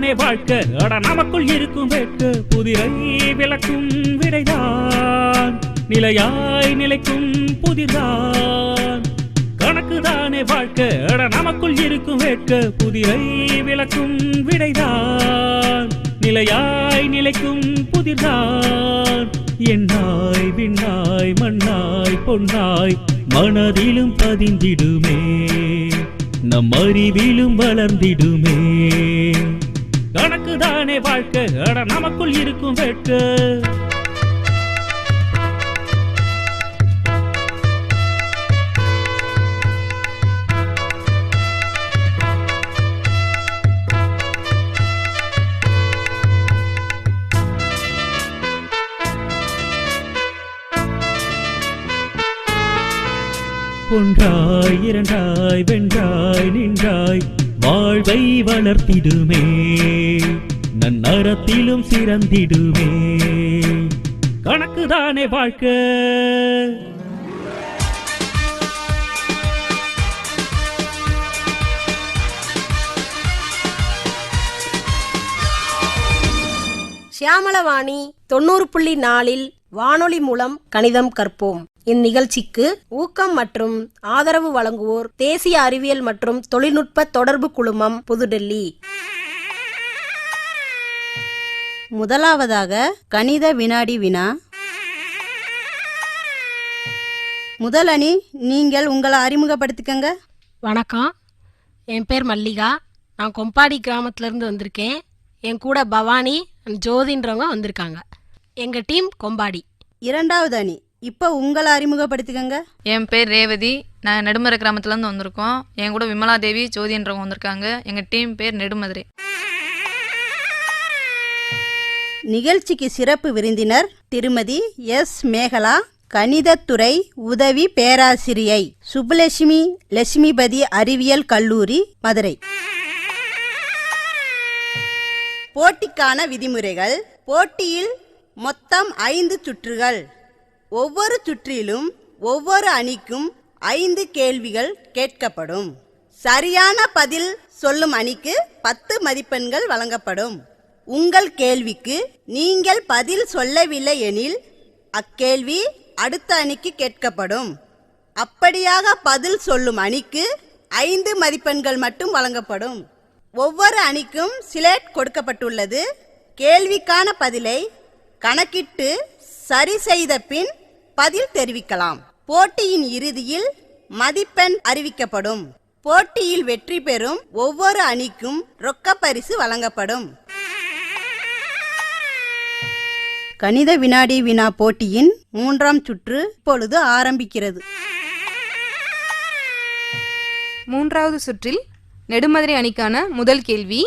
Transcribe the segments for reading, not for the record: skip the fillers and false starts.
தானே வாழ்க்கை, அட நமக்குள் இருக்கும் வேட்கை, புதிரை விளக்கும் விடைதான், நிலையாய் நிலைக்கும் புதிர்தான். கணக்கு தானே வாழ்க்கை, அட நமக்குள் இருக்கும் வேட்கை, புதிரை விளக்கும் விடைதான், நிலையாய் நிலைக்கும் புதிர்தான். எண்ணாய் விண்ணாய் மண்ணாய் பொன்னாய் மனதிலும் பதிந்திடுமே, நம் அறிவிலும் வளர்ந்திடுமே. கணக்கு தானே வாழ்க்கை, அட நமக்குள் இருக்கும் வேட்கை. ஒன்றாய் இரண்டாய் வென்றாய் நின்றாய் வாழ்வை வளர்த்திடுமே, நன்னறத்திலும் சிறந்திடுமே. கணக்கு தானே வாழ்க்கை. சியாமளவாணி 90.4 வானொலி மூலம் கணிதம் கற்போம். இந்நிகழ்ச்சிக்கு ஊக்கம் மற்றும் ஆதரவு வழங்குவோர் தேசிய அறிவியல் மற்றும் தொழில்நுட்ப தொடர்பு குழுமம், புதுடெல்லி. முதலாவதாக கணித வினாடி வினா. முதல் அணி, நீங்கள் உங்களை அறிமுகப்படுத்திக்கங்க. வணக்கம், என் பேர் மல்லிகா. நான் கொம்பாடி கிராமத்திலேருந்து வந்திருக்கேன். என் கூட பவானி ஜோதின்றவங்க வந்திருக்காங்க. எங்கள் டீம் கொம்பாடி. இரண்டாவது அணி, இப்போ உங்களை அறிமுகப்படுத்திக்கங்க. என் பேர் ரேவதி. நான் நெடுமதுரை கிராமத்துலேருந்து வந்திருக்கோம். என் கூட விமலா தேவி ஜோதின்றவங்க வந்திருக்காங்க. எங்கள் டீம் பேர் நெடுமதுரை. நிகழ்ச்சிக்கு சிறப்பு விருந்தினர் திருமதி எஸ் மேகலா, கணிதத்துறை உதவி பேராசிரியை, சுப்புலட்சுமி லட்சுமிபதி அறிவியல் கல்லூரி, மதுரை. போட்டிக்கான விதிமுறைகள். போட்டியில் மொத்தம் 5 சுற்றுகள். ஒவ்வொரு சுற்றிலும் ஒவ்வொரு அணிக்கும் 5 கேள்விகள் கேட்கப்படும். சரியான பதில் சொல்லும் அணிக்கு 10 மதிப்பெண்கள் வழங்கப்படும். உங்கள் கேள்விக்கு நீங்கள் பதில் சொல்லவில்லை எனில் அக்கேள்வி அடுத்த அணிக்கு கேட்கப்படும். அப்படியாக பதில் சொல்லும் அணிக்கு 5 மதிப்பெண்கள் மட்டும் வழங்கப்படும். ஒவ்வொரு அணிக்கும் ஸ்லேட் கொடுக்கப்பட்டுள்ளது. கேள்விக்கான பதிலை கணக்கிட்டு சரி செய்த பின் பதில் தெரிவிக்கலாம். போட்டியின் இறுதியில் மதிப்பெண் அறிவிக்கப்படும். போட்டியில் வெற்றி பெறும் ஒவ்வொரு அணிக்கும் ரொக்க பரிசு வழங்கப்படும். கணித வினாடி வினா போட்டியின் 3ஆம் சுற்று இப்பொழுது ஆரம்பிக்கிறது. 3வது சுற்றில் நெடுமதுரை அணிக்கான முதல் கேள்வி.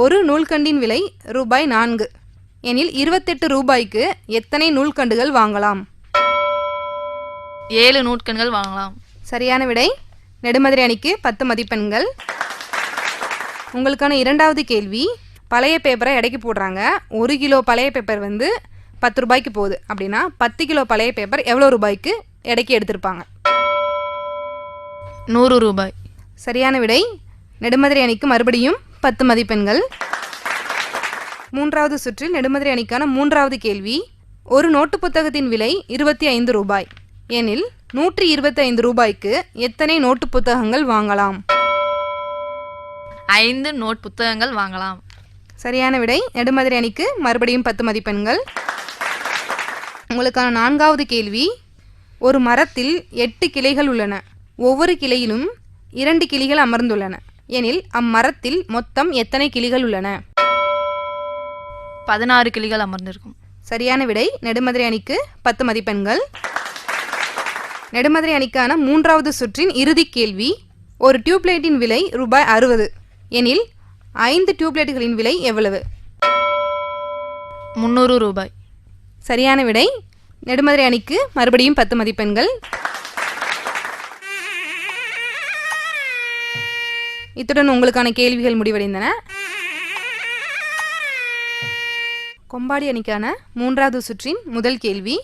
ஒரு நூல்கண்டின் விலை ரூபாய் 4 எனில் 28 ரூபாய்க்கு எத்தனை நூல்கண்டுகள் வாங்கலாம்? 7 நூற்கண்கள் வாங்கலாம். சரியான விடை. நெடுமதுரை அணிக்கு 10 மதிப்பெண்கள். உங்களுக்கான இரண்டாவது கேள்வி. பழைய பேப்பரை எடைக்கு போடுறாங்க. 1 கிலோ பழைய பேப்பர் 10 ரூபாய்க்கு போகுது அப்படின்னா 10 கிலோ பழைய பேப்பர் எவ்வளோ ரூபாய்க்கு எடைக்கு எடுத்திருப்பாங்க? 100 ரூபாய். சரியான விடை. நெடுமதுரை அணிக்கு மறுபடியும் 10 மதிப்பெண்கள். 3வது சுற்றில் நெடுமதுரை அணிக்கான 3வது கேள்வி. ஒரு நோட்டு புத்தகத்தின் விலை 25 ரூபாய் எனில் 125 ரூபாய்க்கு எத்தனை நோட்டு புத்தகங்கள் வாங்கலாம்? 5 நோட் புத்தகங்கள் வாங்கலாம். சரியான விடை. நெடுமதுரை அணிக்கு மறுபடியும் 10 மதிப்பெண்கள். உங்களுக்கான 4வது கேள்வி. ஒரு மரத்தில் 8 கிளைகள் உள்ளன. ஒவ்வொரு கிளையிலும் 2 கிளிகள் அமர்ந்துள்ளன எனில் அம்மரத்தில் மொத்தம் எத்தனை கிளிகள் உள்ளன? 16 கிளிகள் அமர்ந்திருக்கும். சரியான விடை. நெடுமதுரை அணிக்கு 10 மதிப்பெண்கள். நெடுமதுரை அணிக்கான 3வது சுற்றின் இறுதி கேள்வி. ஒரு டியூப்லைட்டின் விலை ரூபாய் 60 எனில் 5 டியூப்லைட்டுகளின் விலை எவ்வளவு? 300 ரூபாய். சரியான விடை. நெடுமதுரை அணிக்கு மறுபடியும் 10 மதிப்பெண்கள். இத்துடன் உங்களுக்கான கேள்விகள் முடிவடைந்தன. கொம்பாடி அணிக்கான 3வது சுற்றின் முதல் கேள்வி.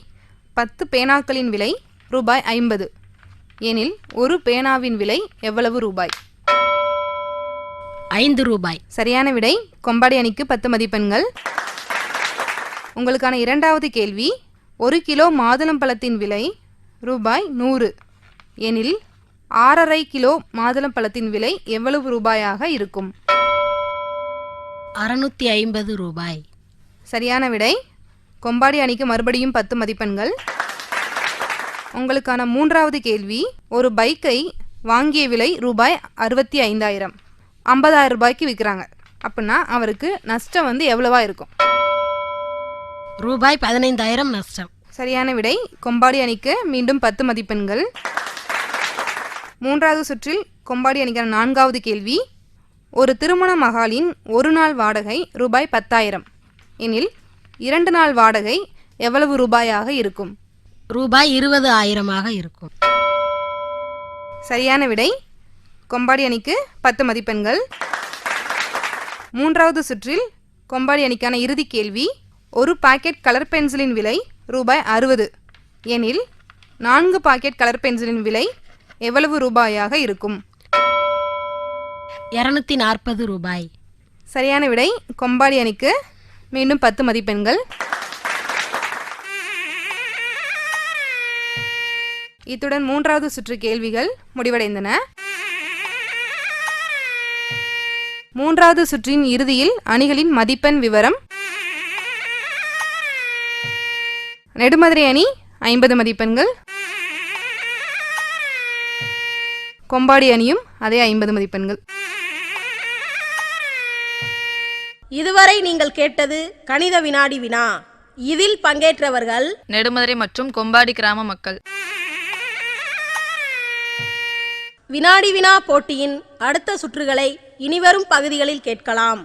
10 பேனாக்களின் விலை ரூபாய் 50 எனில் ஒரு பேனாவின் விலை எவ்வளவு ரூபாய்? ரூபாய். சரியான விடை. கொம்பாடி அணிக்கு 10 மதிப்பெண்கள். உங்களுக்கான இரண்டாவது கேள்வி, 1 கிலோ மாதுளம்பழத்தின் விலை ரூபாய் 100 எனில் 6.5 கிலோ மாதுளம்பழத்தின் விலை எவ்வளவு ரூபாயாக இருக்கும்? 650 ரூபாய். சரியான விடை. கொம்பாடி அணிக்கு மறுபடியும் 10 மதிப்பெண்கள். உங்களுக்கான மூன்றாவது கேள்வி, ஒரு பைக்கை வாங்கிய விலை ரூபாய் 65,000, 50,000 ரூபாய்க்கு விற்கிறாங்க அப்படின்னா அவருக்கு நஷ்டம் எவ்வளவா இருக்கும்? ரூபாய் 15,000 நஷ்டம். சரியான விடை. கொம்பாடி அணிக்கு மீண்டும் 10 மதிப்பெண்கள். மூன்றாவது சுற்றில் கொம்பாடி அணிக்கான நான்காவது கேள்வி, ஒரு திருமண மகாலின் ஒரு நாள் வாடகை ரூபாய் 10,000 எனில் 2 நாள் வாடகை எவ்வளவு ரூபாயாக இருக்கும்? ரூபாய் 20,000 இருக்கும். சரியான விடை. கொம்பாடி அணிக்கு 10 மதிப்பெண்கள். மூன்றாவது சுற்றில் கொம்பாடி அணிக்கான இறுதி கேள்வி, ஒரு பாக்கெட் கலர் பென்சிலின் விலை ரூபாய் 60 எனில் 4 பாக்கெட் கலர் பென்சிலின் விலை எவ்வளவு ரூபாயாக இருக்கும்? 240 ரூபாய். சரியான விடை. கொம்பாடி அணிக்கு மீண்டும் 10 மதிப்பெண்கள். இத்துடன் மூன்றாவது சுற்று கேள்விகள் முடிவடைந்தன. மூன்றாவது சுற்றின் இறுதியில் அணிகளின் மதிப்பெண் விவரம். நெடுமதுரை அணி 50 மதிப்பெண்கள், கொம்பாடி அணியும் அதே 50 மதிப்பெண்கள். இதுவரை நீங்கள் கேட்டது கணித வினாடி வினா. இதில் பங்கேற்றவர்கள் நெடுமதுரை மற்றும் கொம்பாடி கிராம மக்கள். வினாடி வினா போட்டியின் அடுத்த சுற்றுகளை இனிவரும் பகுதிகளில் கேட்கலாம்.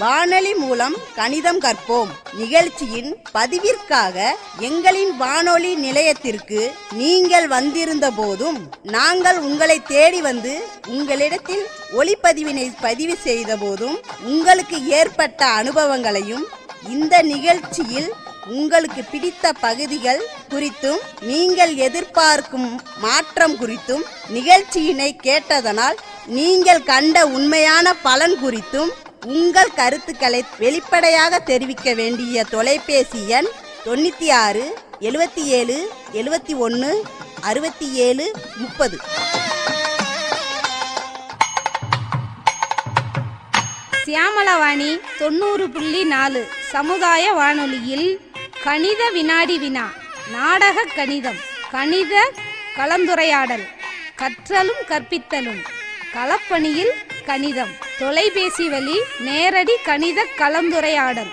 வானொலி மூலம் கணிதம் கற்போம் நிகழ்ச்சியின் பதிவிற்காக எங்களின் வானொலி நிலையத்திற்கு நீங்கள் வந்திருந்த போதும் நாங்கள் உங்களை தேடி வந்து உங்களிடத்தில் ஒளிப்பதிவினை பதிவு செய்த போதும் உங்களுக்கு ஏற்பட்ட அனுபவங்களையும் இந்த நிகழ்ச்சியில் உங்களுக்கு பிடித்த பகுதிகள் குறித்தும் நீங்கள் எதிர்பார்க்கும் மாற்றம் குறித்தும் நிகழ்ச்சியினை கேட்டதனால் நீங்கள் கண்ட உண்மையான பலன் குறித்தும் உங்கள் கருத்துக்களை வெளிப்படையாக தெரிவிக்க வேண்டிய தொலைபேசி எண் 96 77 71 67 30. சியாமளவாணி 90.4 சமுதாய வானொலியில் கணித வினாடி வினா, நாடக கணிதம், கணித கலந்துரையாடல், கற்றலும் கற்பித்தலும், களப்பணியில் கணிதம், தொலைபேசி வழி நேரடி கணித கலந்துரையாடல்,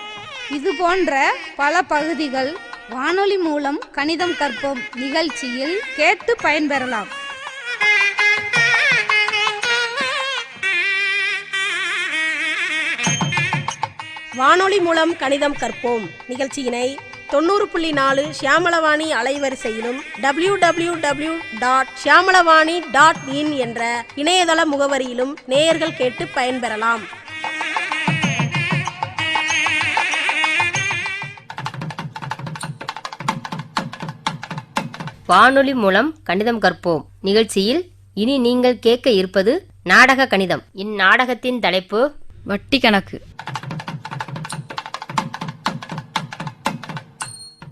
இது போன்ற பல பகுதிகள் வானொலி மூலம் கணிதம் கற்போம் நிகழ்ச்சியில் கேட்டு பயன்பெறலாம். வானொலி மூலம் கணிதம் கற்போம் நிகழ்ச்சியினை 90.4 ஷியாமளவாணி அலைவரிசையிலும் www.shyamalavanni.in என்ற இணையதள முகவரியிலும் நேயர்கள் கேட்டு பயன்பெறலாம். வானொலி மூலம் கணிதம் கற்போம் நிகழ்ச்சியில் இனி நீங்கள் கேட்க இருப்பது நாடக கணிதம். இந்நாடகத்தின் தலைப்பு வட்டி கணக்கு.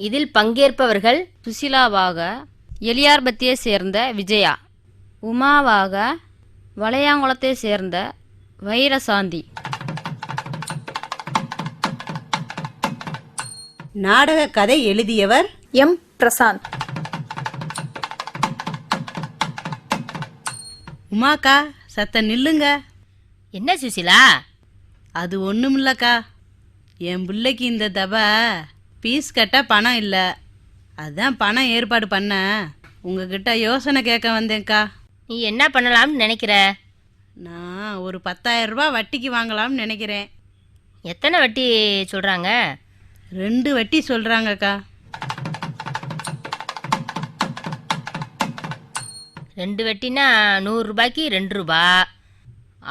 இதில் பங்கேற்பவர்கள் சுசிலாவாக எலியார்பத்தியை சேர்ந்த விஜயா, உமாவாக வளையாங்குளத்தை சேர்ந்த வைரசாந்தி. நாடக கதை எழுதியவர் எம் பிரசாந்த். உமாக்கா சத்த நில்லுங்க. என்ன சுசிலா? அது ஒண்ணுமில்லக்கா, என் பிள்ளைக்கு இந்த தபா பீஸ் கட்ட பணம் இல்லை, அதான் பணம் ஏற்பாடு பண்ண உங்ககிட்ட யோசனை கேட்க வந்தேன்க்கா. நீ என்ன பண்ணலாம்னு நினைக்கிற? நான் ஒரு 10,000 ரூபாய் வட்டிக்கு வாங்கலாம்னு நினைக்கிறேன். எத்தனை வட்டி சொல்கிறாங்க? 2 வட்டி சொல்கிறாங்கக்கா. 2 வட்டினா 100 ரூபாய்க்கு 2 ரூபா,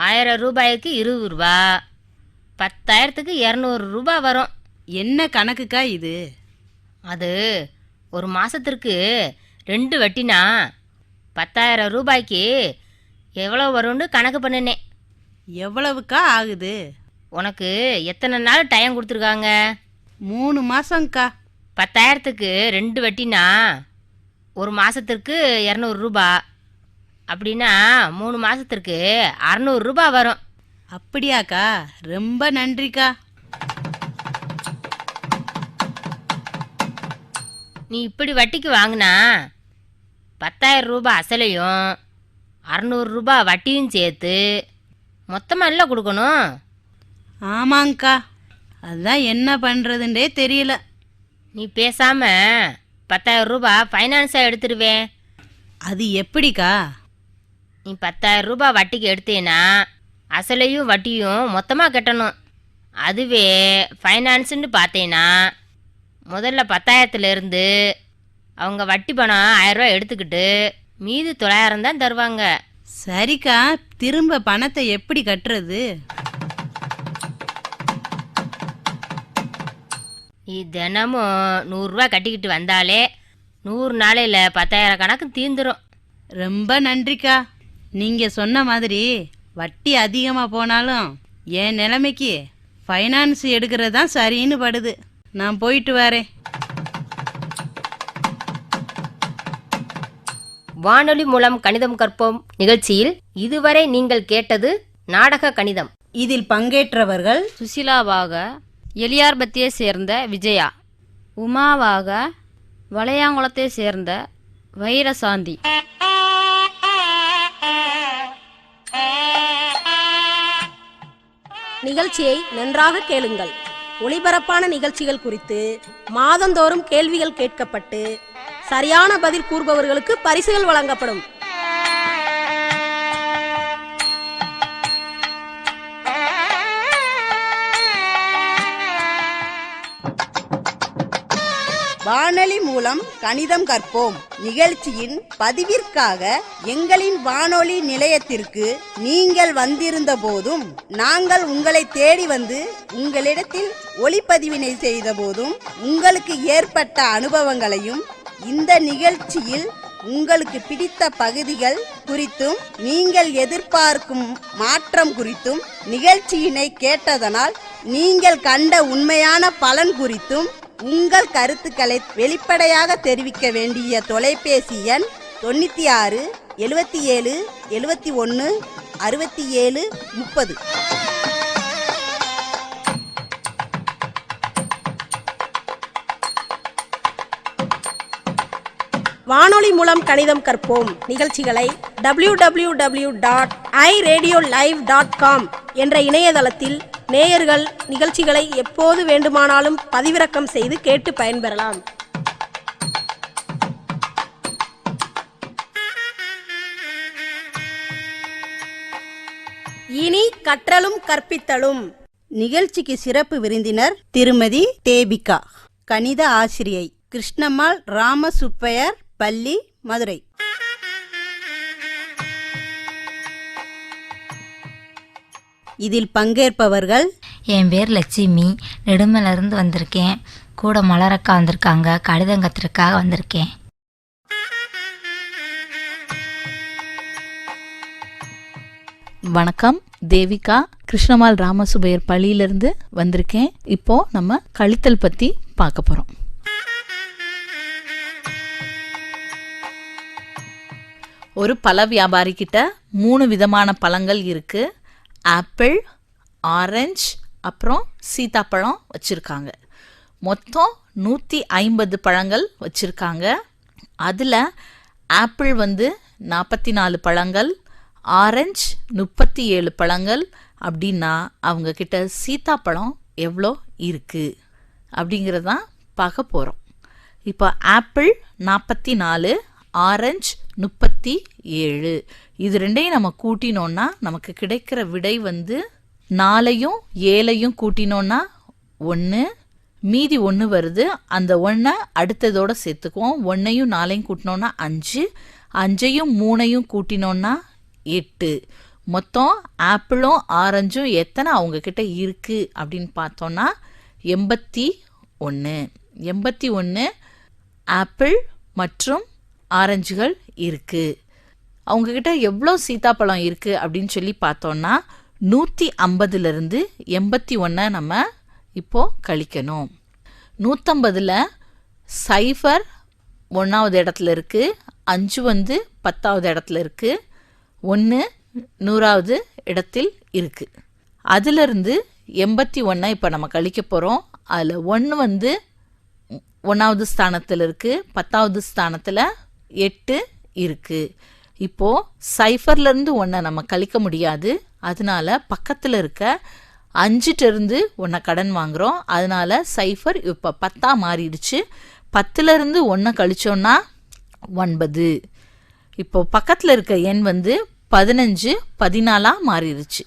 1000 ரூபாய்க்கு 20 ரூபா, 10,000க்கு 200 ரூபா வரும். என்ன கணக்குக்கா இது? அது ஒரு மாதத்திற்கு 2 வட்டினா 10,000 ரூபாய்க்கு எவ்வளோ வரும்னு கணக்கு பண்ணினேன். எவ்வளவுக்கா ஆகுது? உனக்கு எத்தனை நாள் டைம் கொடுத்துருக்காங்க? 3 மாசம்க்கா. 10,000க்கு 2 வட்டினா ஒரு மாதத்திற்கு 200 ரூபா. அப்படின்னா 3 மாதத்திற்கு 600 ரூபா வரும். அப்படியாக்கா? ரொம்ப நன்றிக்கா. நீ இப்படி வட்டிக்கு வாங்கினா 10,000 ரூபா அசலையும் 600 ரூபா வட்டியும் சேர்த்து மொத்தமாக இல்லை கொடுக்கணும். ஆமாங்க்கா, அதான் என்ன பண்ணுறதுன்றே தெரியல. நீ பேசாமல் 10,000 ரூபா ஃபைனான்ஸாக எடுத்துடுவேன். அது எப்படிக்கா? நீ 10,000 ரூபா வட்டிக்கு எடுத்தேன்னா அசலையும் வட்டியும் மொத்தமாக கட்டணும். அதுவே ஃபைனான்ஸுன்னு பார்த்தேன்னா முதல்ல 10,000லேருந்து அவங்க வட்டி பணம் 1000 ரூபா எடுத்துக்கிட்டு மீதி 900 தான் தருவாங்க. சரிக்கா, திரும்ப பணத்தை எப்படி கட்டுறது? நீ தினமும் 100 ரூபா கட்டிக்கிட்டு வந்தாலே 100 நாளையில் 10,000 கணக்கு தீந்துடும். ரொம்ப நன்றிக்கா. நீங்கள் சொன்ன மாதிரி வட்டி அதிகமாக போனாலும் என் நிலைமைக்கு ஃபைனான்ஸ் எடுக்கிறது தான் சரின்னு படுது. நான் போயிட்டு வரேன். வானொலி மூலம் கணிதம் கற்போம் நிகழ்ச்சியில் இதுவரை நீங்கள் கேட்டது நாடக கணிதம். இதில் பங்கேற்றவர்கள் சுசிலாவாக எலியார்பத்தியை சேர்ந்த விஜயா, உமாவாக வளையாங்குளத்தை சேர்ந்த வைரசாந்தி. நிகழ்ச்சியை நன்றாக கேளுங்கள். ஒளிபரப்பான நிகழ்ச்சிகள் குறித்து மாதந்தோறும் கேள்விகள் கேட்கப்பட்டு சரியான பதில் கூறுபவர்களுக்கு பரிசுகள் வழங்கப்படும். வானொலி மூலம் கணிதம் கற்போம் நிகழ்ச்சியின் பதிவிற்காக எங்களின் வானொலி நிலையத்திற்கு நீங்கள் வந்திருந்த போதும், நாங்கள் உங்களை தேடி வந்து உங்களிடத்தில் ஒளிப்பதிவினை செய்த போதும் உங்களுக்கு ஏற்பட்ட அனுபவங்களையும், இந்த நிகழ்ச்சியில் உங்களுக்கு பிடித்த பகுதிகள் குறித்தும், நீங்கள் எதிர்பார்க்கும் மாற்றம் குறித்தும், நிகழ்ச்சியினை கேட்டதனால் நீங்கள் கண்ட உண்மையான பலன் குறித்தும் உங்கள் கருத்துக்களை வெளிப்படையாக தெரிவிக்க வேண்டிய தொலைபேசி எண் 96 77 71 67 30. வானொலி மூலம் கணிதம் கற்போம் நிகழ்ச்சிகளை www.iradiolive.com என்ற இணையதளத்தில் நேயர்கள் நிகழ்ச்சிகளை எப்போது வேண்டுமானாலும் பதிவிறக்கம் செய்து கேட்டு பயன்பெறலாம். இனி கற்றலும் கற்பித்தலும். நிகழ்ச்சிக்கு சிறப்பு விருந்தினர் திருமதி தேபிகா, கணித ஆசிரியை, கிருஷ்ணம்மாள் ராமசுப்பையர் பள்ளி, மதுரை. இதில் பங்கேற்பவர்கள்: என் பேர் லட்சுமி, நெடுமலேருந்து வந்திருக்கேன். கூட மலரக்கா வந்திருக்காங்க, கடிதம் கத்துறதுக்காக வந்திருக்கேன். வணக்கம், தேவிகா, கிருஷ்ணமால் ராமசுபையர் பள்ளியிலிருந்து வந்திருக்கேன். இப்போ நம்ம கழித்தல் பற்றி பார்க்க போகிறோம். ஒரு பழ வியாபாரி கிட்ட 3 விதமான பழங்கள் இருக்கு. ஆப்பிள், ஆரஞ்சு, அப்புறம் சீத்தாப்பழம் வச்சுருக்காங்க. மொத்தம் 150 பழங்கள் வச்சுருக்காங்க. அதில் ஆப்பிள் 44 பழங்கள், ஆரஞ்சு 37 பழங்கள். அப்படின்னா அவங்கக்கிட்ட சீத்தாப்பழம் எவ்வளோ இருக்குது அப்படிங்கிறதான் பார்க்க போகிறோம். இப்போ ஆப்பிள் 44, ஆரஞ்சு 37. இது ரெண்டையும் நம்ம கூட்டினோன்னா நமக்கு கிடைக்கிற விடை 4ஐயும் 7ஐயும் கூட்டினோன்னா 1, மீதி 1 வருது. அந்த 1 அடுத்ததோடு சேர்த்துக்குவோம். 1ஐயும் 4ஐயும் கூட்டினோன்னா 5, 5ஐயும் 3ஐயும் கூட்டினோன்னா 8. மொத்தம் ஆப்பிளும் ஆரஞ்சும் எத்தனை அவங்கக்கிட்ட இருக்குது அப்படின்னு பார்த்தோன்னா 81. 81 ஆப்பிள் மற்றும் ஆரஞ்சுகள் இருக்குது. அவங்கக்கிட்ட எவ்வளோ சீத்தாப்பழம் இருக்குது அப்படின்னு சொல்லி பார்த்தோன்னா 150லேருந்து 81 நம்ம இப்போது கழிக்கணும். 150ல் 0 1வது இடத்துல இருக்குது, 5 வந்து 10வது இடத்துல இருக்குது, 1 100வது இடத்தில் இருக்குது. அதிலிருந்து 81 இப்போ நம்ம கழிக்க போகிறோம். அதில் 1 வந்து 1வது ஸ்தானத்தில் இருக்குது, 10வது ஸ்தானத்தில் 8 இருக்குது. இப்போது 0லேருந்து 1 நம்ம கழிக்க முடியாது. அதனால பக்கத்தில் இருக்க 5ட்டேருந்து 1 கடன் வாங்குகிறோம். அதனால 0 இப்போ 10 மாறிடுச்சு. 10லேருந்து 1 கழிச்சோன்னா 9. இப்போது பக்கத்தில் இருக்க எண் வந்து 15 14 மாறிடுச்சு.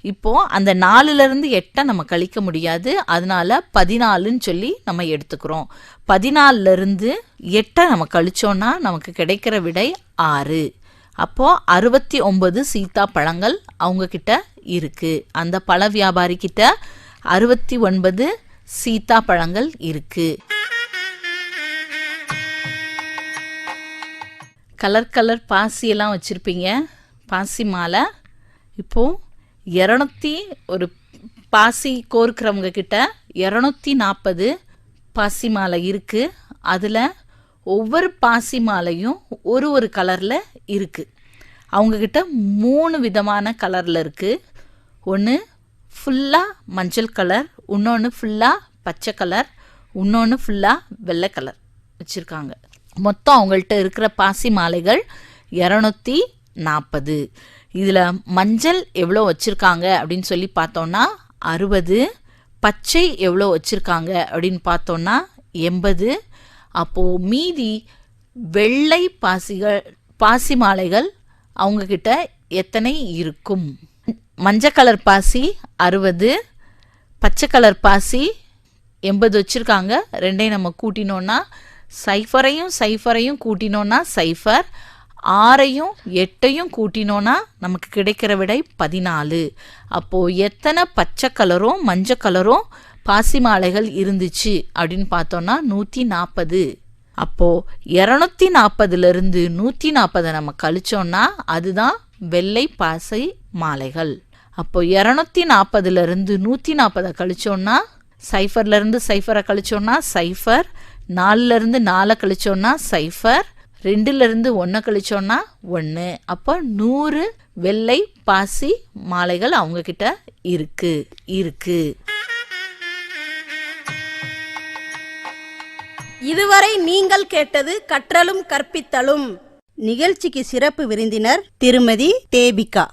இப்போது அந்த 4லேருந்து 8 நம்ம கழிக்க முடியாது. அதனால 14ன்னு சொல்லி நம்ம எடுத்துக்கிறோம். 14லேருந்து 8 நம்ம கழிச்சோன்னா நமக்கு கிடைக்கிற விடை 6. அப்போது 69 சீத்தா பழங்கள் அவங்கக்கிட்ட இருக்குது. அந்த பழ வியாபாரிக்கிட்ட 69 சீத்தா பழங்கள் இருக்குது. கலர் கலர் பாசியெல்லாம் வச்சுருப்பீங்க, பாசி மாலை. இப்போது 200 ஒரு பாசி கோர்க்கிறவங்க கிட்ட 240 பாசி மாலை இருக்குது. அதில் ஒவ்வொரு பாசி மாலையும் ஒரு கலரில் இருக்குது. அவங்கக்கிட்ட 3 விதமான கலரில் இருக்குது. ஒன்று ஃபுல்லாக மஞ்சள் கலர், இன்னொன்று ஃபுல்லாக பச்சை கலர், இன்னொன்று ஃபுல்லாக வெள்ளை கலர் வச்சுருக்காங்க. மொத்தம் அவங்கள்ட்ட இருக்கிற பாசி மாலைகள் 240. இதில் மஞ்சள் எவ்வளோ வச்சுருக்காங்க அப்படின்னு சொல்லி பார்த்தோன்னா 60, பச்சை எவ்வளோ வச்சுருக்காங்க அப்படின்னு பார்த்தோன்னா 80. அப்போது மீதி வெள்ளை பாசி மாலைகள் அவங்கக்கிட்ட எத்தனை இருக்கும்? மஞ்சள் கலர் பாசி 60, பச்சை கலர் பாசி 80 வச்சுருக்காங்க. ரெண்டையும் நம்ம கூட்டினோன்னா 0 கூட்டினோன்னா 0, 6 8 கூட்டினோன்னா நமக்கு கிடைக்கிற விடை 14. அப்போது எத்தனை பச்சை கலரும் மஞ்சள் கலரும் பாசி மாலைகள் இருந்துச்சு அப்படின்னு பார்த்தோன்னா 140. அப்போது 240லேருந்து 140 நம்ம கழிச்சோன்னா அதுதான் வெள்ளை பாசி மாலைகள். அப்போது 240லேருந்து 140 கழிச்சோன்னா 0லேருந்து 0 கழிச்சோன்னா 0, 4லேருந்து 4 கழிச்சோன்னா 0, 2லேருந்து 1 கழிச்சோன்னா 1. அப்போ 100 வெள்ளை பாசி மாலைகள் அவங்கக்கிட்ட இருக்கு. இதுவரை நீங்கள் கேட்டது கற்றலும் கற்பித்தலும். நிகழ்ச்சிக்கு சிறப்பு விருந்தினர் திருமதி தேபிகா,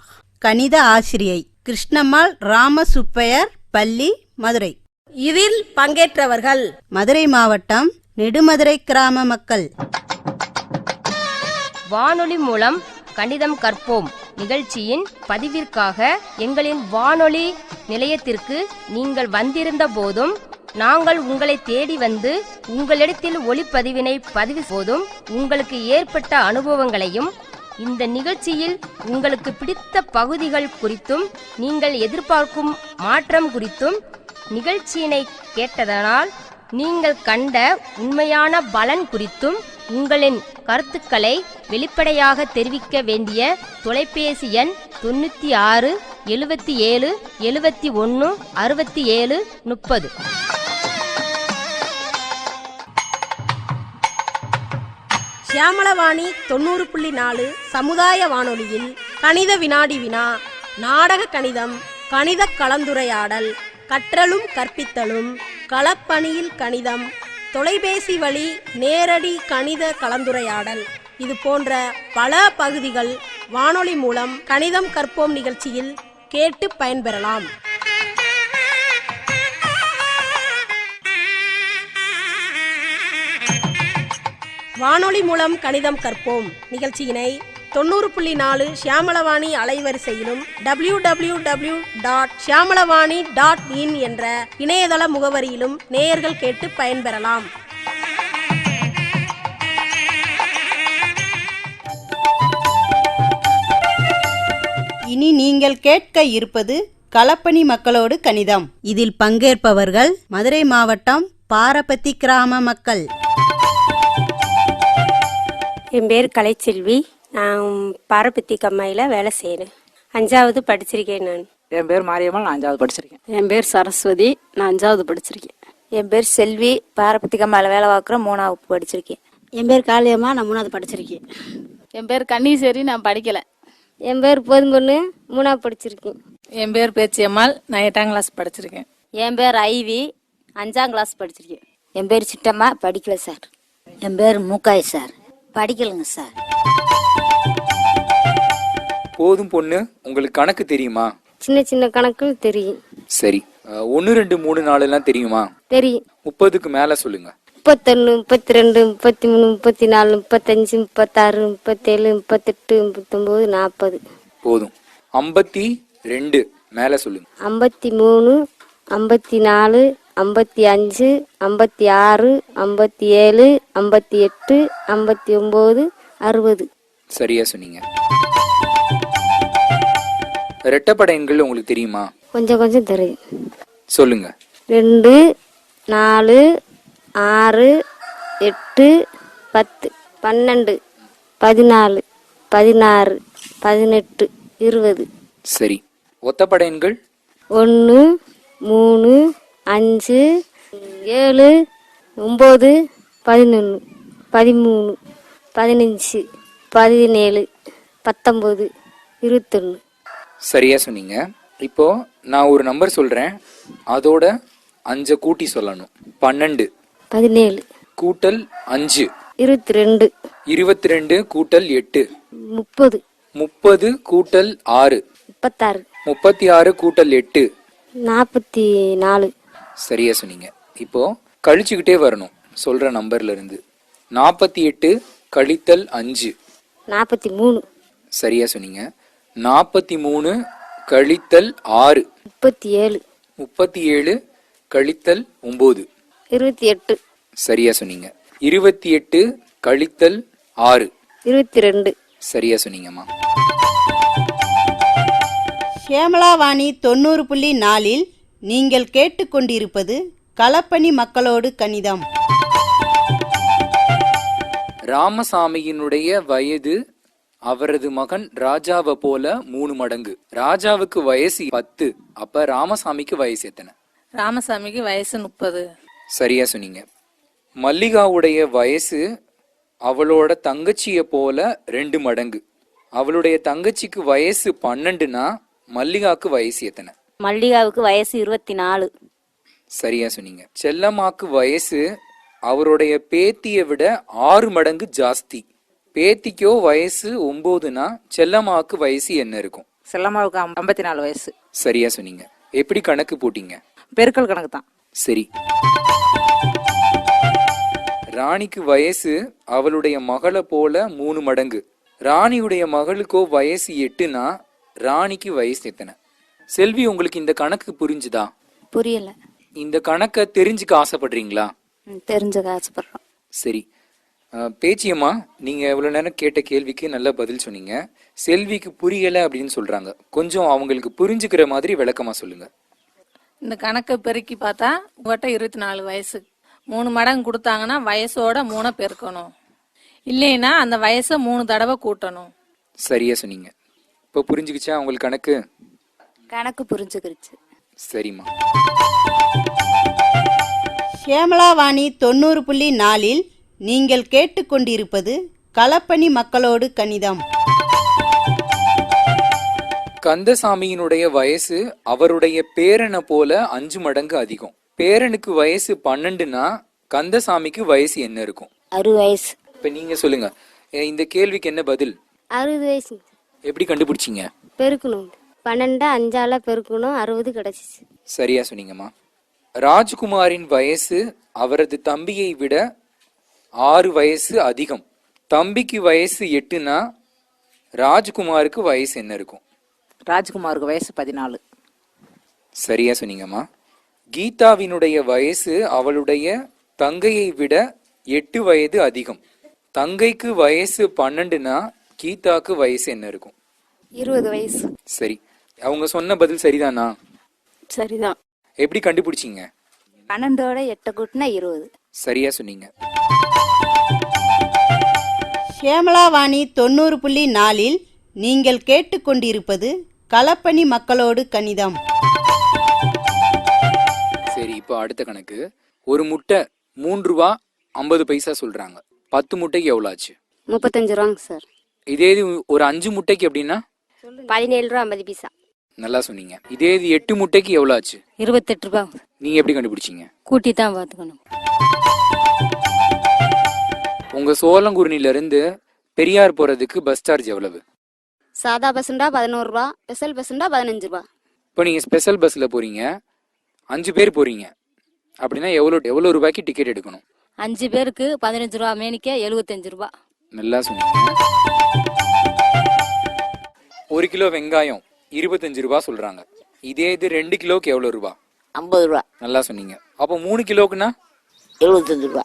கணித ஆசிரியை, கிருஷ்ணம்மாள் ராமசுப்பையர் பள்ளி, மதுரை. இதில் பங்கேற்றவர்கள் மதுரை மாவட்டம் நெடுமதுரை கிராம மக்கள். வானொலி மூலம் கணிதம் கற்போம் நிகழ்ச்சியின் பதிவிற்காக எங்களின் வானொலி நிலையத்திற்கு நீங்கள் வந்திருந்த போதும், நாங்கள் உங்களை தேடி வந்து உங்களிடத்தில் ஒளிப்பதிவினை பதிவு போதும் உங்களுக்கு ஏற்பட்ட அனுபவங்களையும், இந்த நிகழ்ச்சியில் உங்களுக்கு பிடித்த பகுதிகள் குறித்தும், நீங்கள் எதிர்பார்க்கும் மாற்றம் குறித்தும், நிகழ்ச்சியினை கேட்டதனால் நீங்கள் கண்ட உண்மையான பலன் குறித்தும் உங்களின் கருத்துக்களை வெளிப்படையாக தெரிவிக்க வேண்டிய தொலைபேசி எண் 96 77 71 67 30. சியாமளவாணி 90.4 சமுதாய வானொலியில் கணித வினாடி வினா, நாடக கணிதம், கணித கலந்துரையாடல், கற்றலும் கற்பித்தலும், களப்பணியில் கணிதம், தொலைபேசி வழி நேரடி கணித கலந்துரையாடல், இது போன்ற பல பகுதிகள் வானொலி மூலம் கணிதம் கற்போம் நிகழ்ச்சியில் கேட்டு பயன்பெறலாம். வானொலி மூலம் கணிதம் கற்போம் நிகழ்ச்சியினை 90.4 சியாமளவாணி அலைவரிசையிலும் www.சியாமளவாணி.in என்ற இணையதள முகவரியிலும் நேயர்கள் கேட்டு பயன்பெறலாம். இனி நீங்கள் கேட்க இருப்பது களப்பணி மக்களோடு கணிதம். இதில் பங்கேற்பவர்கள் மதுரை மாவட்டம் பாரபத்தி கிராம மக்கள். என் பேர் கலைச்செல்வி, நான் பாரபத்தி கம்மாயில் வேலை செய்கிறேன். 5வது படிச்சிருக்கேன். நான் என் பேர் மாரியம்மாள், நான் 5வது படிச்சிருக்கேன். என் பேர் சரஸ்வதி, நான் 5வது படிச்சிருக்கேன். என் பேர் செல்வி, பாரபத்தி கம்மாயில் வேலை பார்க்குறேன், 3வது படிச்சிருக்கேன். என் பேர் காளியம்மா, நான் 3வது படிச்சிருக்கேன். என் பேர் கண்ணீஸ்வரி, நான் படிக்கலை. என் பேர் போதும்பொண்ணு, 3வது படிச்சிருக்கேன். என் பேர் பேச்சியம்மாள், நான் 8ஆம் கிளாஸ் படிச்சிருக்கேன். என் பேர் ஐவி, 5ஆம் கிளாஸ் படிச்சிருக்கேன். என் பேர் சிட்டம்மா, படிக்கல சார். என் பேர் மூக்காய் சார், படிக்கலைங்க சார். போதும் பொண்ணு, உங்களுக்கு கணக்கு தெரியுமா? சின்ன சின்ன கணக்கு தெரியும். சரி, 1 2 3 4 எல்லாம் தெரியுமா? தெரியும். 30க்கு மேல சொல்லுங்க. 31 32 33 34 35 36 37 38 39 40. போதும். 52 மேல சொல்லுங்க. 53 54 55 56 57 58 59 60. சரியா சொன்னீங்க. ரெட்டப்படை எண்கள் உங்களுக்கு தெரியுமா? கொஞ்சம் கொஞ்சம் தெரியும். சொல்லுங்க. 2 4 6 8 10 12 14 16 18 20. சரி. ஒத்தப்படை எண்கள்? 1 3 5 7 9 11 13 15 17 19 21. சரியா சொன்னீங்க. இப்போ நான் ஒரு நம்பர் சொல்றேன், அதோட 5 கூட்டி சொல்லணும். 12 17 கூட்டல் 5 22 22 கூட்டல் 8 30 30 கூட்டல் 6 36 36 கூட்டல் 8 44. சரியா சொன்னீங்க. இப்போ கழிச்சுக்கிட்டே வரணும் சொல்ற நம்பர்ல இருந்து. 48 கழித்தல் 5 43. சரியா சொன்னீங்க. 43 கழித்தல் 6 37. 37 கழித்தல் 9 28. சரியா சொன்னீங்க. 28 கழித்தல் 6 22. சரியா சொன்னீங்கம்மா. ஷியாமளாவாணி 90.4 நீங்கள் கேட்டுக்கொண்டிருப்பது களப்பணி மக்களோடு கணிதம். ராமசாமியினுடைய வயது அவரது மகன் ராஜாவை போல 3 மடங்கு. ராஜாவுக்கு வயசு 10, அப்ப ராமசாமிக்கு வயசு எத்தனை? ராமசாமிக்கு வயசு 30. சரியா சொன்னீங்க. மல்லிகாவுடைய வயசு அவளோட தங்கச்சிய போல 2 மடங்கு. அவளுடைய தங்கச்சிக்கு வயசு 12னா மல்லிகாவுக்கு வயசு எத்தனை? மல்லிகாவுக்கு வயசு 24. சரியா சொன்னீங்க. செல்லம்மாக்கு வயசு அவருடைய பேத்தியை விட 6 மடங்கு ஜாஸ்தி. பேத்திக்கோ வயசு 9னா செல்லம்மாவுக்கு வயசு என்ன இருக்கும்? செல்லம்மாவுக்கு 54 வயசு. சரியா சொன்னீங்க. எப்படி கணக்கு போட்டீங்க? பெருக்கல் கணக்கு தான். சரி. ராணிக்கு வயசு அவளுடைய மகளை போல 3 மடங்கு. ராணியுடைய மகளுக்கோ வயசு 8னா ராணிக்கு வயசு எத்தனை? செல்வி, உங்களுக்கு இந்த கணக்கு புரிஞ்சுதா? புரியல. இந்த கணக்கை தெரிஞ்சுக்க ஆசைப்படுறீங்களா? தெரிஞ்சுக்க ஆசைப்படுறோம். சரி. பேச்சியம்மா, நீங்க எவ்வளவு நேரம் கேட்ட கேள்விக்கு நல்ல பதில் சொன்னீங்க. செல்விக்கு புரியல அப்படின்னு சொல்றாங்க. கொஞ்சம் அவங்களுக்கு புரிஞ்சுக்கிற மாதிரி விளக்கமா சொல்லுங்க. இந்த கணக்கை பெருக்கி பார்த்தா உங்கள்கிட்ட 24 வயசு. 3 மடங்கு கொடுத்தாங்கன்னா வயசோட 3 பெருக்கணும். இல்லைன்னா அந்த வயசை 3 தடவை கூட்டணும். சரியா சொன்னீங்க. இப்போ புரிஞ்சுக்கிச்சா உங்களுக்கு கணக்கு? கணக்கு புரிஞ்சுக்கிருச்சு. சரிம்மா. ஷியாமளாவாணி 90.4 நீங்கள் கேட்டுக்கொண்டிருப்பது களப்பணி மக்களோடு கணிதம். கந்தசாமியினுடைய வயசு அவருடைய பேரனை போல 5 மடங்கு அதிகம். பேரனுக்கு வயசு 12னா கந்தசாமிக்கு வயசு என்ன இருக்கும்? 60 வயசு. இப்ப நீங்க சொல்லுங்க, இந்த கேள்விக்கு என்ன பதில்? 60 வயசு. எப்படி கண்டுபிடிச்சீங்க? பெருக்கணும். 12 5ஆல பெருக்கணும், 60 கிடைச்சிச்சு. சரியா சொன்னீங்கம்மா. ராஜ்குமாரின் வயசு அவரது தம்பியை விட 6 வயசு அதிகம். தம்பிக்கு வயசு 8னா ராஜ்குமாருக்கு வயசு என்ன இருக்கும்? ராஜ்குமாருக்கு வயசு 14. சரியா சொன்னீங்கம்மா. கீதாவினுடைய வயசு அவளுடைய தங்கையை விட 8 வயது அதிகம். தங்கைக்கு வயசு 12னா கீதாக்கு வயசு என்ன இருக்கும்? 20 வயசு. சரி. அவங்க சொன்ன பதில் சரிதானா? சரிதான். எப்படி கண்டுபிடிச்சீங்க? 12ஓட 8 கூட்டினா 20. சரியா சொன்னீங்க. ஷியாமளாவாணி 90.4 நீங்கள் கேட்டுக்கொண்டிருப்பது களப்பணி மக்களோடு கணிதம். சரி, இப்போ அடுத்த கணக்கு. ஒரு முட்டை 3 ரூபா 50 பைசா சொல்றாங்க. 10 முட்டைக்கு எவ்வளோ ஆச்சு? 35 ரூபாங்க சார். இதே இது ஒரு 5 முட்டைக்கு எப்படின்னா 17 ரூபா 50 பைசா. நல்லா சொன்னீங்க. இதே இது 8 முட்டைக்கு எவ்வளோ ஆச்சு? 28 ரூபா. நீங்க எப்படி கண்டுபிடிச்சீங்க? கூட்டி தான் பார்த்துக்கணும். உங்க சோளங்குருணில இருந்து பெரியார் போறதுக்கு பஸ் சார்ஜ் எவ்வளவு? சாதா பஸ்ஸுண்டா 11 ரூபா, ஸ்பெஷல் பஸ்ஸுண்டா 15 ரூபா. இப்போ நீங்க ஸ்பெஷல் பஸ்ல போறீங்க, 5 பேர் போறீங்க அப்படின்னா எவ்வளோ ரூபாய்க்கு டிக்கெட் எடுக்கணும்? 5 பேருக்கு 15 ரூபா, மேனிக்க 75 ரூபா. நல்லா சொன்னீங்க. 1 கிலோ வெங்காயம் 25 ரூபா சொல்றாங்க. இதே இது 2 கிலோக்கு எவ்வளோ ரூபா? 50 ரூபா. நல்லா சொன்னீங்க. அப்போ 3 கிலோக்குன்னா 75 ரூபா.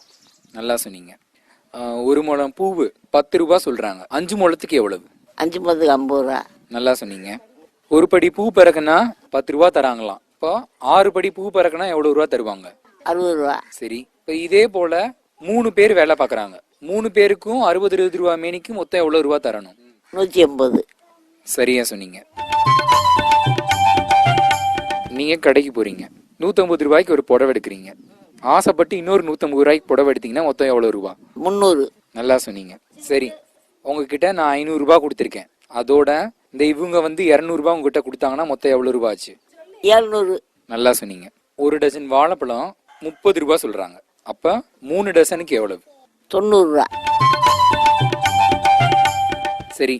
நல்லா சொன்னீங்க. 1 முழம் பூவு 10 ரூபா சொல்றாங்க. 5 முழத்துக்கு எவ்வளவு? 5 முழத்துக்கு 50 ரூபா. நல்லா சொன்னீங்க. ஒரு படி பூ பறக்குன்னா 10 ரூபா தராங்களாம். இப்போ 6 படி பூ பறக்குன்னா எவ்வளவு ரூபா தருவாங்க? 60 ரூபா. சரி, இப்போ இதே போல 3 பேர் வேலை பார்க்குறாங்க. 3 பேருக்கும் 60-20 ரூபா மேனிக்கு மொத்தம் எவ்வளவு ரூபா தரணும்? 180. சரியா சொன்னீங்க. நீங்க கடைக்கு போறீங்க, 150 ரூபாய்க்கு ஒரு புடவை எடுக்கிறீங்க. ஆசைப்பட்டு இன்னொரு 150 ரூபாய்க்கு புடவை எடுத்தீங்கன்னா மொத்தம் எவ்வளவு ரூபா? 300. நல்லா சொன்னீங்க. சரி, உங்ககிட்ட நான் 500 ரூபாய் கொடுத்துருக்கேன். அதோட இந்த இவங்க 200 ரூபாய் உங்ககிட்ட கொடுத்தாங்கன்னா மொத்தம் எவ்வளவு ரூபா ஆச்சு? 700. நல்லா சொன்னீங்க. 1 டஜன் வாழைப்பழம் 30 ரூபாய் சொல்றாங்க. அப்ப 3 டசனுக்கு எவ்வளவு? 90 ரூபா. சரி,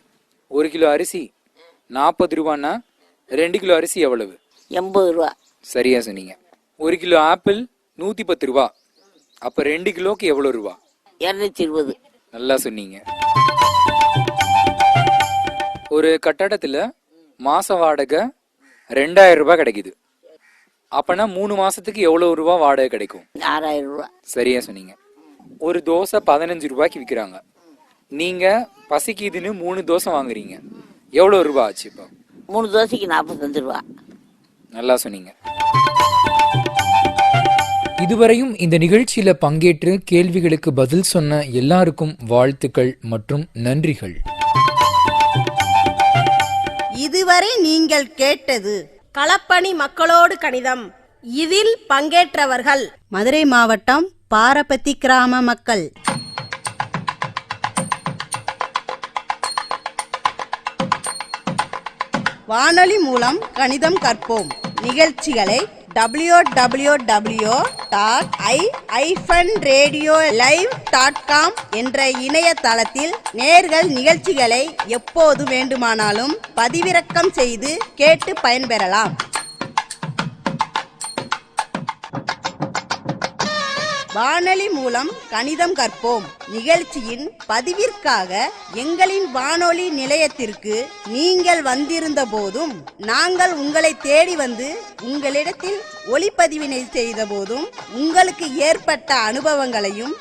1 கிலோ அரிசி 40 ரூபான்னா 2 கிலோ அரிசி எவ்வளவு? 80 ரூபா. சரியா சொன்னீங்க. 1 கிலோ ஆப்பிள் 110 ரூபா. அப்ப 2 கிலோக்கு எவ்வளவு ரூபா? 220. நல்லா சொன்னீங்க. ஒரு கட்டடத்துல மாச வாடகை 2000 ரூபாய் கிடைக்குது. அப்பனா 3 மாசத்துக்கு எவ்வளவு ரூபா வாடகை கிடைக்கும்? 6000 ரூபா. சரியா சொன்னீங்க. ஒரு தோசை 15 ரூபாய்க்கு விற்கிறாங்க. நீங்க பசிக்குதுன்னு 3 தோசை வாங்குறீங்க. எவ்வளவு ரூபா ஆச்சு? இப்போ 3 தோசைக்கு 45 ரூபா. நல்லா சொன்னீங்க. இதுவரையும் இந்த நிகழ்ச்சியில பங்கேற்று கேள்விகளுக்கு பதில் சொன்ன எல்லாருக்கும் வாழ்த்துக்கள் மற்றும் நன்றிகள். இதுவரை நீங்கள் கேட்டது களப்பணி மக்களோடு கணிதம். இதில் பங்கேற்றவர்கள் மதுரை மாவட்டம் பாரபத்தி கிராம மக்கள். வானொலி மூலம் கணிதம் கற்போம் நிகழ்ச்சிகளை www.i-radiolive.com என்ற இணையதளத்தில் நேர்கள் நிகழ்ச்சிகளை எப்போது வேண்டுமானாலும் பதிவிறக்கம் செய்து கேட்டு பயன்பெறலாம். வானொலி மூலம் கணிதம் கற்போம் நிகழ்ச்சியின் பதிவிற்காக எங்களின் வானொலி நிலையத்திற்கு நீங்கள் வந்திருந்த போதும், நாங்கள் உங்களை தேடி வந்து உங்களிடத்தில் ஒளிப்பதிவினை செய்த போதும் உங்களுக்கு ஏற்பட்ட அனுபவங்களையும்,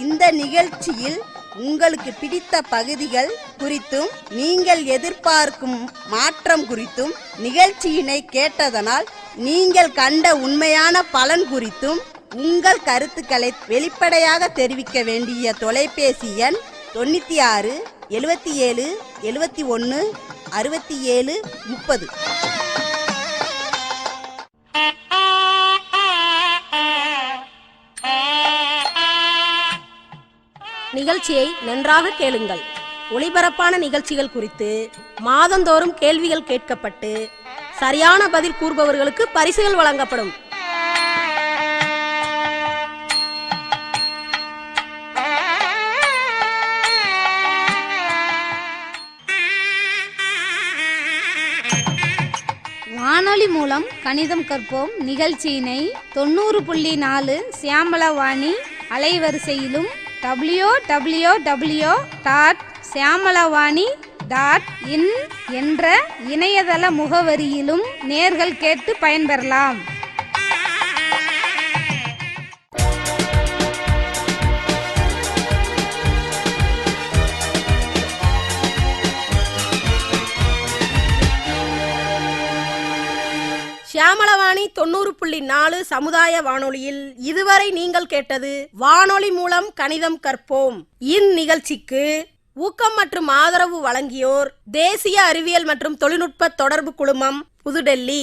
இந்த நிகழ்ச்சியில் உங்களுக்கு பிடித்த பகுதிகள் குறித்தும், நீங்கள் எதிர்பார்க்கும் மாற்றம் குறித்தும், நிகழ்ச்சியினை கேட்டதனால் நீங்கள் கண்ட உண்மையான பலன் குறித்தும் உங்கள் கருத்துக்களை வெளிப்படையாக தெரிவிக்க வேண்டிய தொலைபேசி எண் 96 77 71 67 30. நிகழ்ச்சியை நன்றாக கேளுங்கள். ஒளிபரப்பான நிகழ்ச்சிகள் குறித்து மாதந்தோறும் கேள்விகள் கேட்கப்பட்டு சரியான பதில் கூறுபவர்களுக்கு பரிசுகள் வழங்கப்படும். வானொலி மூலம் கணிதம் கற்போம் நிகழ்ச்சியினை 90.4 சியாமளவாணி அலைவரிசையிலும் www.சியாமளவாணி.in என்ற இணையதள முகவரியிலும் நேர்கள் கேட்டு பயன்பெறலாம். ஷியாமளவாணி 90.4 சமுதாய வானொலியில் இதுவரை நீங்கள் கேட்டது வானொலி மூலம் கணிதம் கற்போம். இந்நிகழ்ச்சிக்கு ஊக்கம் மற்றும் ஆதரவு வழங்கியோர் தேசிய அறிவியல் மற்றும் தொழில்நுட்ப தொடர்பு குழுமம், புதுடெல்லி.